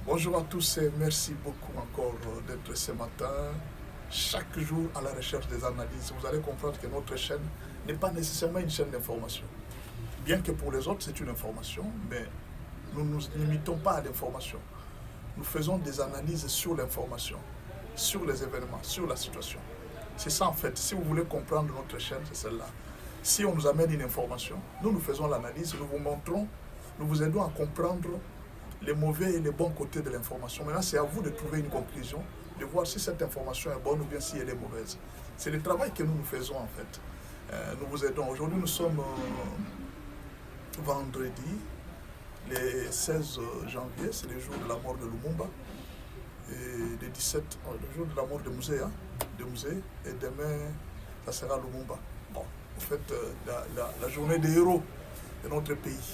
Bonjour à tous et merci beaucoup encore d'être ce matin, chaque jour à la recherche des analyses. Vous allez comprendre que notre chaîne n'est pas nécessairement une chaîne d'information. Bien que pour les autres c'est une information, mais nous ne nous limitons pas à l'information. Nous faisons des analyses sur l'information, sur les événements, sur la situation. C'est ça en fait, si vous voulez comprendre notre chaîne, c'est celle-là. Si on nous amène une information, nous faisons l'analyse, nous vous montrons, nous vous aidons à comprendre les mauvais et les bons côtés de l'information. Maintenant, c'est à vous de trouver une conclusion, de voir si cette information est bonne ou bien si elle est mauvaise. C'est le travail que nous faisons en fait. Nous vous aidons. Aujourd'hui, nous sommes vendredi, le 16 janvier, c'est le jour de la mort de Lumumba. Et le 17, le jour de la mort de Musée, et demain, ça sera Lumumba. Bon, en fait, la journée des héros de notre pays.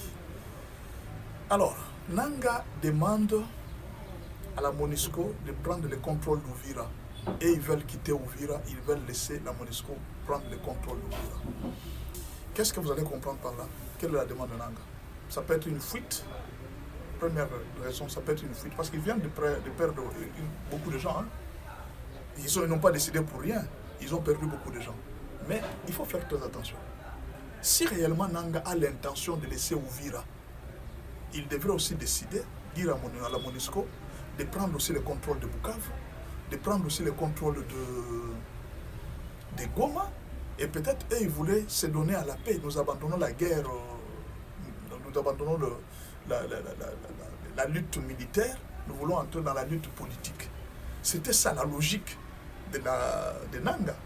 Alors, Nanga demande à la MONUSCO de prendre le contrôle d'Ouvira. Et ils veulent quitter Ouvira, ils veulent laisser la MONUSCO prendre le contrôle d'Ouvira. Qu'est-ce que vous allez comprendre par là? Quelle est la demande de Nanga? Ça peut être une fuite. Première raison, ça peut être une fuite. Parce qu'ils viennent de perdre beaucoup de gens. Hein. Ils n'ont pas décidé pour rien. Ils ont perdu beaucoup de gens. Mais il faut faire très attention. Si réellement Nanga a l'intention de laisser Ouvira, il devrait aussi décider, dire à la MONUSCO, de prendre aussi le contrôle de Bukavu, de prendre aussi le contrôle de Goma, et peut-être eux, ils voulaient se donner à la paix. Nous abandonnons la guerre, nous abandonnons la lutte militaire, nous voulons entrer dans la lutte politique. C'était ça la logique de Nanga.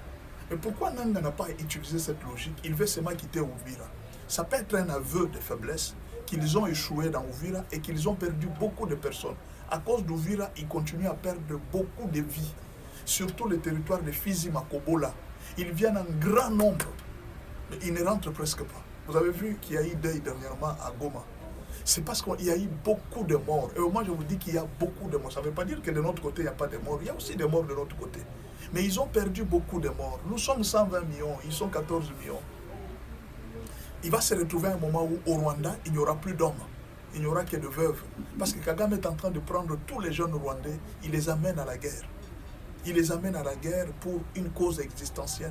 Mais pourquoi Nanga n'a pas utilisé cette logique? Il veut seulement quitter Ouvira. Ça peut être un aveu de faiblesse, qu'ils ont échoué dans Ouvira et qu'ils ont perdu beaucoup de personnes. À cause d'Ouvira, ils continuent à perdre beaucoup de vies, surtout le territoire de Fizi-Makobola. Ils viennent en grand nombre, mais ils ne rentrent presque pas. Vous avez vu qu'il y a eu deuil dernièrement à Goma. C'est parce qu'il y a eu beaucoup de morts. Et moi, je vous dis qu'il y a beaucoup de morts. Ça ne veut pas dire que de notre côté, il n'y a pas de morts. Il y a aussi des morts de notre côté. Mais ils ont perdu beaucoup de morts. Nous sommes 120 millions, ils sont 14 millions. Il va se retrouver un moment où au Rwanda, il n'y aura plus d'hommes, il n'y aura que de veuves. Parce que Kagame est en train de prendre tous les jeunes Rwandais, il les amène à la guerre. Il les amène à la guerre pour une cause existentielle.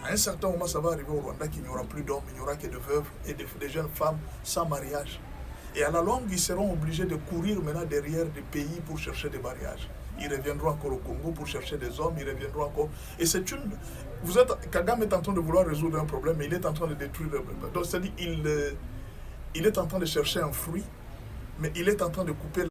À un certain moment, ça va arriver au Rwanda qu'il n'y aura plus d'hommes, il n'y aura que de veuves et de jeunes femmes sans mariage. Et à la longue, ils seront obligés de courir maintenant derrière des pays pour chercher des mariages. Ils reviendront encore au Congo pour chercher des hommes, ils reviendront encore. Et c'est une... Kagame est en train de vouloir résoudre un problème, mais il est en train de détruire le problème. Donc, c'est-à-dire, il est en train de chercher un fruit, mais il est en train de couper